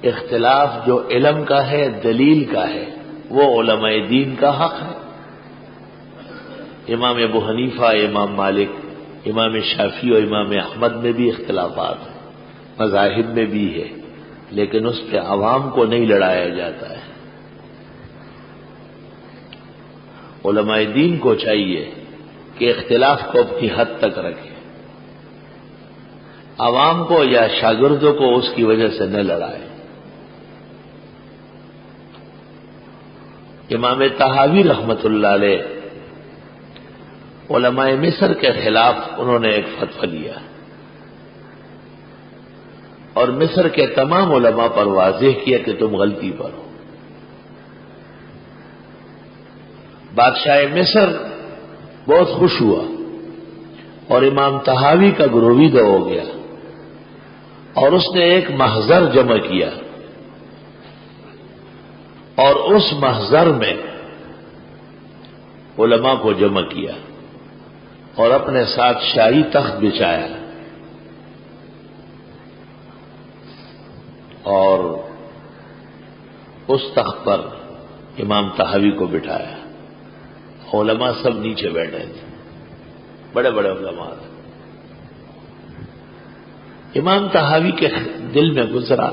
اختلاف جو علم کا ہے، دلیل کا ہے، وہ علماء دین کا حق ہے۔ امام ابو حنیفہ، امام مالک، امام شافعی اور امام احمد میں بھی اختلافات ہیں، مذاہب میں بھی ہے، لیکن اس پہ عوام کو نہیں لڑایا جاتا ہے۔ علماء دین کو چاہیے کہ اختلاف کو اپنی حد تک رکھے، عوام کو یا شاگردوں کو اس کی وجہ سے نہ لڑائے۔ امام طحاوی رحمت اللہ علیہ علماء مصر کے خلاف انہوں نے ایک فتویٰ لیا اور مصر کے تمام علماء پر واضح کیا کہ تم غلطی پر ہو۔ بادشاہ مصر بہت خوش ہوا اور امام طحاوی کا گرویدہ ہو گیا اور اس نے ایک محضر جمع کیا اور اس محضر میں علماء کو جمع کیا اور اپنے ساتھ شاہی تخت بچھایا اور اس تخت پر امام طحاوی کو بٹھایا۔ علماء سب نیچے بیٹھے تھے، بڑے بڑے علماء تھے۔ امام طحاوی کے دل میں گزرا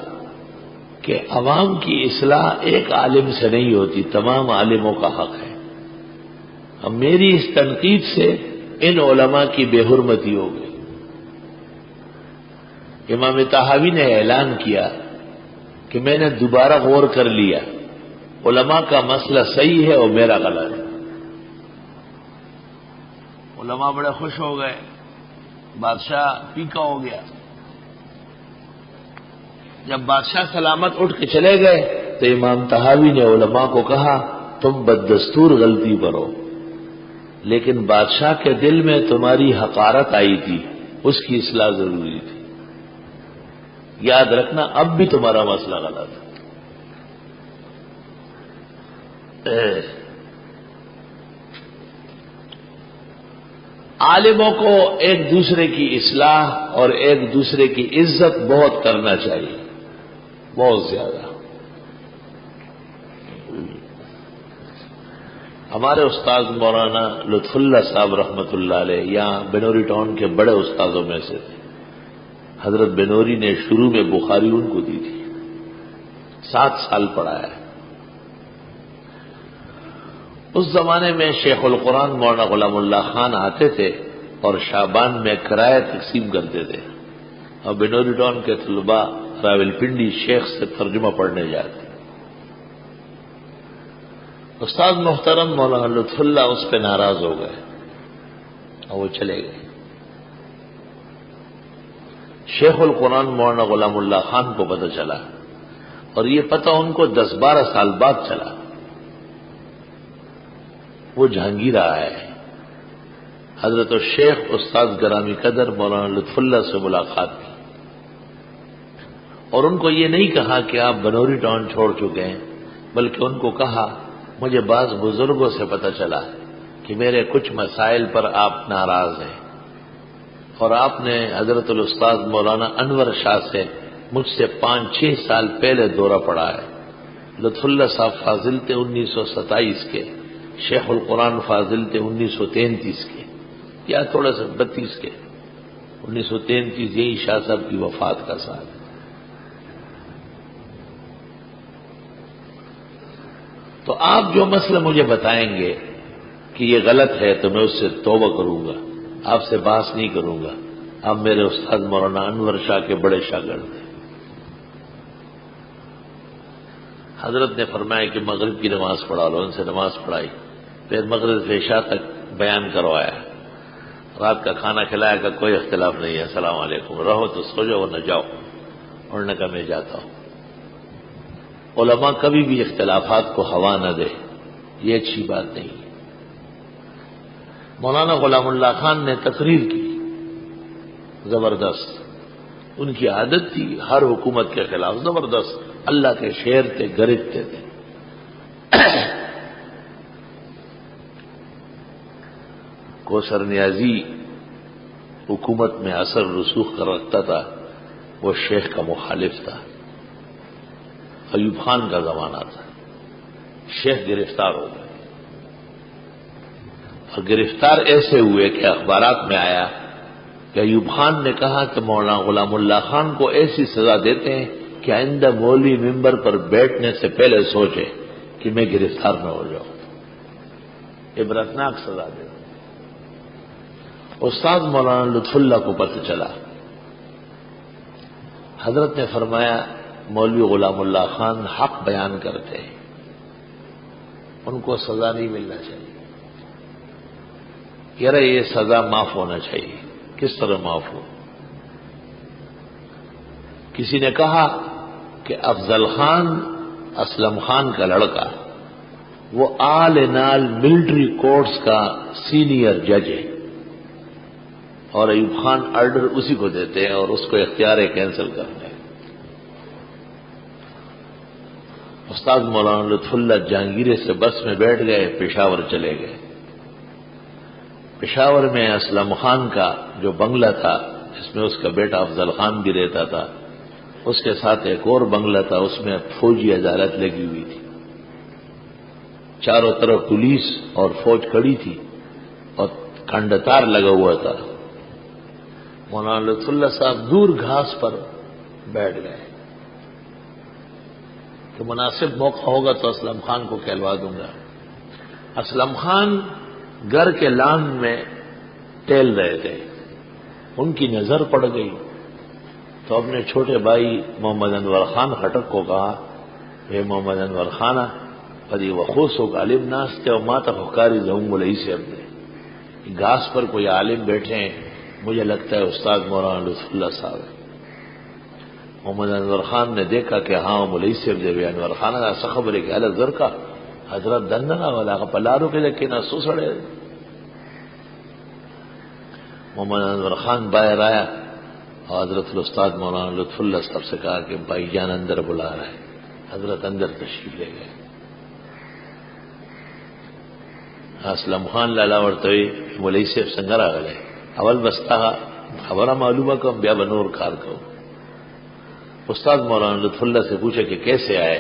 کہ عوام کی اصلاح ایک عالم سے نہیں ہوتی، تمام عالموں کا حق ہے۔ اب میری اس تنقید سے ان علماء کی بے حرمتی ہو گئی۔ امام طحاوی نے اعلان کیا کہ میں نے دوبارہ غور کر لیا، علماء کا مسئلہ صحیح ہے اور میرا غلط ہے۔ علماء بڑے خوش ہو گئے، بادشاہ پیکا ہو گیا۔ جب بادشاہ سلامت اٹھ کے چلے گئے تو امام طحاوی نے علماء کو کہا تم بددستور غلطی پر ہو، لیکن بادشاہ کے دل میں تمہاری حقارت آئی تھی، اس کی اصلاح ضروری تھی۔ یاد رکھنا اب بھی تمہارا مسئلہ غلط ہے۔ عالموں کو ایک دوسرے کی اصلاح اور ایک دوسرے کی عزت بہت کرنا چاہیے، بہت زیادہ۔ ہمارے استاد مولانا لطف اللہ صاحب رحمت اللہ علیہ یہاں بنوری ٹاؤن کے بڑے استادوں میں سے تھے۔ حضرت بنوری نے شروع میں بخاری ان کو دی تھی، 7 سال پڑھایا ہے۔ اس زمانے میں شیخ القرآن مولانا غلام اللہ خان آتے تھے اور شعبان میں کرایہ تقسیم کرتے تھے اور بنوری ٹاؤن کے طلباء راولپنڈی شیخ سے ترجمہ پڑھنے جاتے۔ استاد محترم مولانا لطف اللہ اس پہ ناراض ہو گئے اور وہ چلے گئے۔ شیخ القرآن مولانا غلام اللہ خان کو پتہ چلا اور یہ پتہ ان کو 10-12 سال بعد چلا۔ وہ جہانگیر آیا ہے، حضرت الشیخ استاد گرامی قدر مولانا لطف اللہ سے ملاقات کی اور ان کو یہ نہیں کہا کہ آپ بنوری ٹاؤن چھوڑ چکے ہیں، بلکہ ان کو کہا مجھے بعض بزرگوں سے پتہ چلا کہ میرے کچھ مسائل پر آپ ناراض ہیں اور آپ نے حضرت الاستاذ مولانا انور شاہ سے مجھ سے 5-6 سال پہلے دورہ پڑا ہے۔ لطف اللہ صاحب فاضل تھے 1927 کے، شیخ القرآن فاضل تھے 1933 کے یا تھوڑا سا 32 کے، 1933 یہی شاہ صاحب کی وفات کا سال ہے۔ تو آپ جو مسئلہ مجھے بتائیں گے کہ یہ غلط ہے تو میں اس سے توبہ کروں گا، آپ سے بحث نہیں کروں گا۔ آپ میرے استاد مولانا انور شاہ کے بڑے شاگرد ہیں۔ حضرت نے فرمایا کہ مغرب کی نماز پڑھا لو، ان سے نماز پڑھائی، پھر مغرب سے عشاء تک بیان کروایا، رات کا کھانا کھلایا کہ کوئی اختلاف نہیں ہے، السلام علیکم، رہو تو سو جاؤ ورنہ جاؤ، ورنہ کہ میں جاتا ہوں۔ علماء کبھی بھی اختلافات کو ہوا نہ دے، یہ اچھی بات نہیں ہے۔ مولانا غلام اللہ خان نے تقریر کی زبردست، ان کی عادت تھی ہر حکومت کے خلاف زبردست، اللہ کے شعر تھے، گرجتے تھے۔ کوثر نیازی حکومت میں اثر رسوخ کر رکھتا تھا، وہ شیخ کا مخالف تھا، ایوب خان کا زمانہ تھا، شیخ گرفتار ہو گئے، اور گرفتار ایسے ہوئے کہ اخبارات میں آیا کہ ایوب خان نے کہا کہ مولانا غلام اللہ خان کو ایسی سزا دیتے ہیں کہ آئندہ مولوی ممبر پر بیٹھنے سے پہلے سوچے کہ میں گرفتار نہ ہو جاؤں، عبرتناک سزا دے۔ استاد مولانا لطف اللہ کو پتہ چلا، حضرت نے فرمایا مولوی غلام اللہ خان حق بیان کرتے ہیں، ان کو سزا نہیں ملنا چاہیے۔ کہہ رہے یہ سزا معاف ہونا چاہیے۔ کس طرح معاف ہو؟ کسی نے کہا کہ افضل خان اسلم خان کا لڑکا، وہ آل نال ملٹری کورٹس کا سینئر جج ہے، اور ایوب خان آرڈر اسی کو دیتے ہیں اور اس کو اختیار ہے کینسل کرنے۔ استاد مولانا لطف اللہ جہانگیرے سے بس میں بیٹھ گئے، پشاور چلے گئے۔ پشاور میں اسلم خان کا جو بنگلہ تھا، جس میں اس کا بیٹا افضل خان بھی رہتا تھا، اس کے ساتھ ایک اور بنگلہ تھا، اس میں فوجی عدالت لگی ہوئی تھی، چاروں طرف پولیس اور فوج کھڑی تھی اور کھنڈتار لگا ہوا تھا۔ مولانا لطف اللہ صاحب دور گھاس پر بیٹھ گئے کہ مناسب موقع ہوگا تو اسلم خان کو کہلوا دوں گا۔ اسلم خان گھر کے لان میں ٹہل رہے تھے، ان کی نظر پڑ گئی تو اپنے چھوٹے بھائی محمد انور خان خٹک کو کہا، اے محمد انور خانہ پدی وخوص ہو عالم ناستے اور ماتا خکاری زہوں ملئی سے اپنے گھاس پر کوئی عالم بیٹھے ہیں، مجھے لگتا ہے استاد مولانا لطف اللہ صاحب ہے۔ محمد انور خان نے دیکھا کہ ہاں ملئی سے جب انور خانہ ایسا خبر ہے کہ الگ ذر کا حضرت دندنا والا پلارو کے لیکن سو سڑے۔ محمد انور خان باہر آیا اور حضرت الاستاد مولانا لطف اللہ صاحب سے کہا کہ بھائی جان اندر بلا رہا ہے۔ حضرت اندر تشریف لے گئے۔ اسلم خان لالا ورتوی مولوی صاحب څنګه راغلی؟ اول بستا خبرہ معلومہ کم بیا بنور کار کو۔ استاد مولانا لطف اللہ سے پوچھا کہ کیسے آئے؟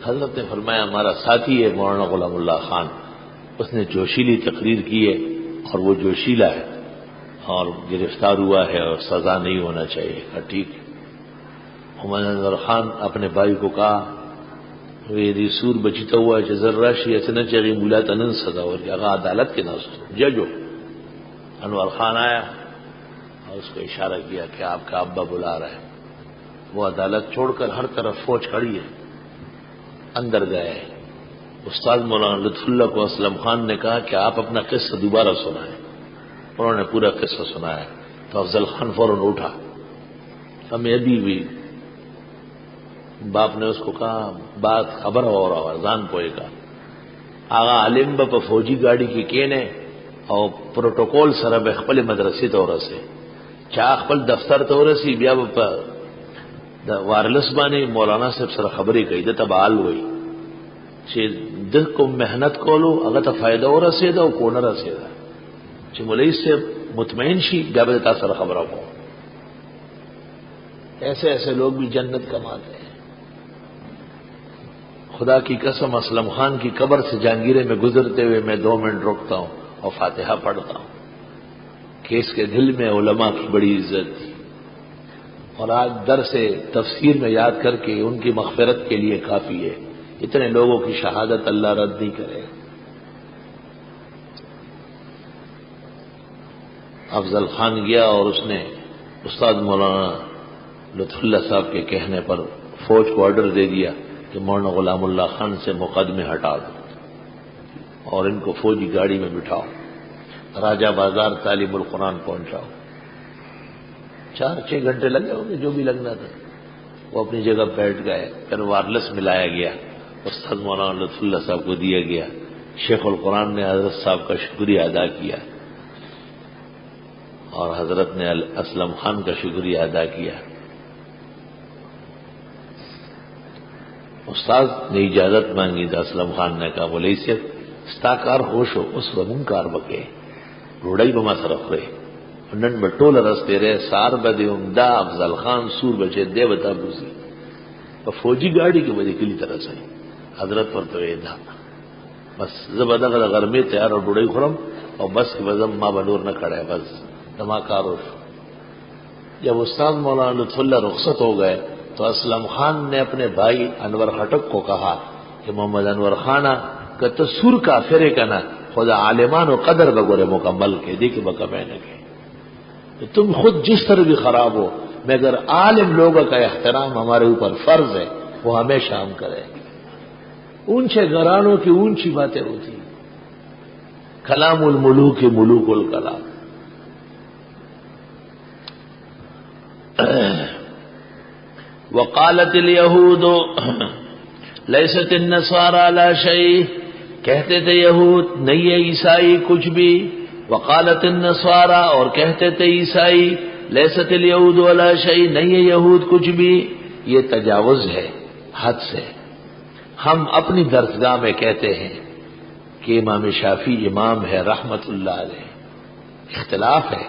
حضرت نے فرمایا ہمارا ساتھی ہے مولانا غلام اللہ خان، اس نے جوشیلی تقریر کی ہے اور وہ جوشیلا ہے اور گرفتار ہوا ہے اور سزا نہیں ہونا چاہیے۔ کہا ٹھیک۔ محمد انور خان اپنے بھائی کو کہا ویری سور بچیتا ہوا ہے ذر راشی ایسے نہ چاہیے مولا تنن سزا ہو گیا عدالت کے ناس جج ہو۔ انور خان آیا اور اس کو اشارہ کیا کہ آپ کا ابا بلا رہا ہے۔ وہ عدالت چھوڑ کر ہر طرف فوج کھڑی ہے، اندر گئے۔ استاد مولانا لطف اللہ کو اسلم خان نے کہا کہ آپ اپنا قصہ دوبارہ سنائیں۔ انہوں نے پورا قصہ سنایا تو افضل خان فوراً اٹھا، ہمیں ابھی بھی باپ نے اس کو کہا بات خبر ہو رہا زان پوئے کا آغا عالم با فوجی گاڑی کی کینے اور پروٹوکول سره به خپل مدرسې ته ورسه چا خپل دفتر ته ورسي بیا په د وارلس باندې مولانا صاحب سره خبرې کوي د تبال وای چې د کوم مهنت کولو هغه ته فائدہ ورسېده او کو نه رسېده چې مولوی صاحب مطمئن شي بیا به تاسو سره خبره کوو۔ ایسے ایسے لوگ بھی جنت کماتے ہیں۔ خدا کی قسم اسلم خان کی قبر سے جہانگیرے میں گزرتے ہوئے میں 2 منٹ رکتا ہوں اور فاتحہ پڑھتا ہوں کہ اس کے دل میں علماء کی بڑی عزت تھی، اور آج درس تفسیر میں یاد کر کے ان کی مغفرت کے لیے کافی ہے۔ اتنے لوگوں کی شہادت اللہ رد نہیں کرے۔ افضل خان گیا اور اس نے استاد مولانا لطف اللہ صاحب کے کہنے پر فوج کو آرڈر دے دیا کہ مولانا غلام اللہ خان سے مقدمے ہٹا دو اور ان کو فوجی گاڑی میں بٹھاؤ، راجہ بازار تعلیم القرآن پہنچاؤ۔ 4-6 گھنٹے لگے ہوں گے جو بھی لگنا تھا۔ وہ اپنی جگہ بیٹھ گئے، پھر وارلس ملایا گیا، استاد مولانا لطف اللہ صاحب کو دیا گیا۔ شیخ القرآن نے حضرت صاحب کا شکریہ ادا کیا اور حضرت نے اسلم خان کا شکریہ ادا کیا۔ استاد نے اجازت مانگی تو اسلم خان نے کہا بولے اسے ستاکار ہوش ہو اس ومن کار بکے روڑائی بما صرف رہے نن بٹول رستے رہے سار بدے عمدہ افضل خان سور بچے دے بتا بوسی فوجی گاڑی کی وجہ کلی طرح سے حضرت پر تو تھا بس زبردست گرمی تیار اور بڑھئی خرم اور بس کی وزم ماں بنور نہ کھڑے بس دھماکارو. جب استاد مولانا لطف اللہ رخصت ہو گئے تو اسلم خان نے اپنے بھائی انور خٹک کو کہا کہ محمد انور خانہ کہ تو سر کا پھرے کا نا خدا عالمان و قدر بگورے مکمل کے دیکھے بکمے نہ کہ تم خود جس طرح بھی خراب ہو مگر عالم لوگوں کا احترام ہمارے اوپر فرض ہے وہ ہمیشہ ہم کریں. اونچے گھرانوں کی اونچی باتیں ہوتی کلام الملوک ملوک الکلام. وقالت الیہود لیست النصارى لا شیء، کہتے تھے یہود نہیں ہے عیسائی کچھ بھی. وقالت النصارى اور کہتے تھے عیسائی لیست الیہود ولا شیء نہیں ہے یہود کچھ بھی. یہ تجاوز ہے حد سے. ہم اپنی درسگاہ میں کہتے ہیں کہ امام شافعی امام ہے رحمت اللہ علیہ. اختلاف ہے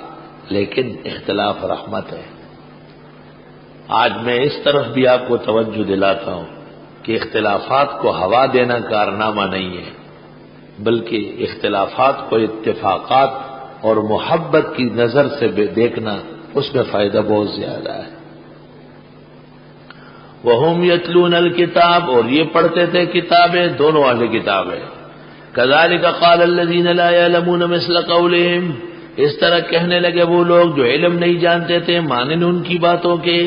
لیکن اختلاف رحمت ہے. آج میں اس طرف بھی آپ کو توجہ دلاتا ہوں کہ اختلافات کو ہوا دینا کارنامہ نہیں ہے بلکہ اختلافات کو اتفاقات اور محبت کی نظر سے دیکھنا اس میں فائدہ بہت زیادہ ہے. وَهُمْ يَتْلُونَ الْكِتَابَ اور یہ پڑھتے تھے کتابیں دونوں اہل کتابیں. كَذَلِكَ قَالَ الَّذِينَ لَا يَعْلَمُونَ مِثْلَ قَوْلِهِمْ اس طرح کہنے لگے وہ لوگ جو علم نہیں جانتے تھے مانن ان کی باتوں کے.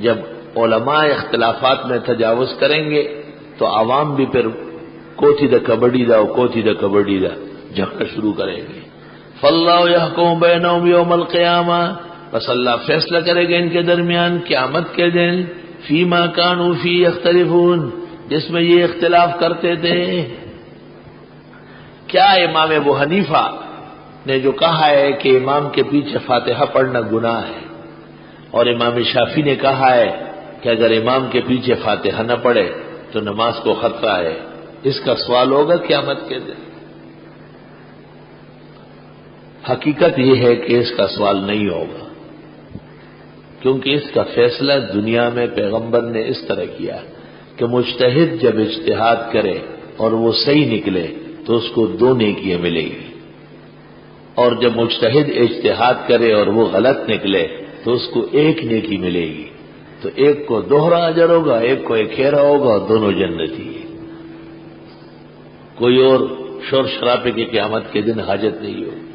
جب علماء اختلافات میں تجاوز کریں گے تو عوام بھی پھر کوتھی دا کبڈی دا اور کوتھی دا کبڈی دا جھگڑا شروع کریں گے. فَاللَّهُ يَحْكُمُ بَيْنَهُمْ يَوْمَ الْقِيَامَةِ بس اللہ فیصلہ کرے گا ان کے درمیان قیامت کے دن فِيمَا كَانُوا فِيهِ يَخْتَلِفُونَ جس میں یہ اختلاف کرتے تھے. کیا امام ابو حنیفہ نے جو کہا ہے کہ امام کے پیچھے فاتحہ پڑھنا گناہ ہے اور امام شافعی نے کہا ہے کہ اگر امام کے پیچھے فاتحہ نہ پڑھے تو نماز کو خطرہ ہے، اس کا سوال ہوگا قیامت کے دن. حقیقت یہ ہے کہ اس کا سوال نہیں ہوگا کیونکہ اس کا فیصلہ دنیا میں پیغمبر نے اس طرح کیا کہ مجتہد جب اجتہاد کرے اور وہ صحیح نکلے تو اس کو 2 نیکیاں ملے گی، اور جب مجتہد اجتہاد کرے اور وہ غلط نکلے تو اس کو 1 نیکی ملے گی. تو ایک کو دوہرا اجر ہوگا، ایک کو 1 کھیرا ہوگا اور دونوں جنتی ہے. کوئی اور شور شرابے کی قیامت کے دن حاجت نہیں ہوگی.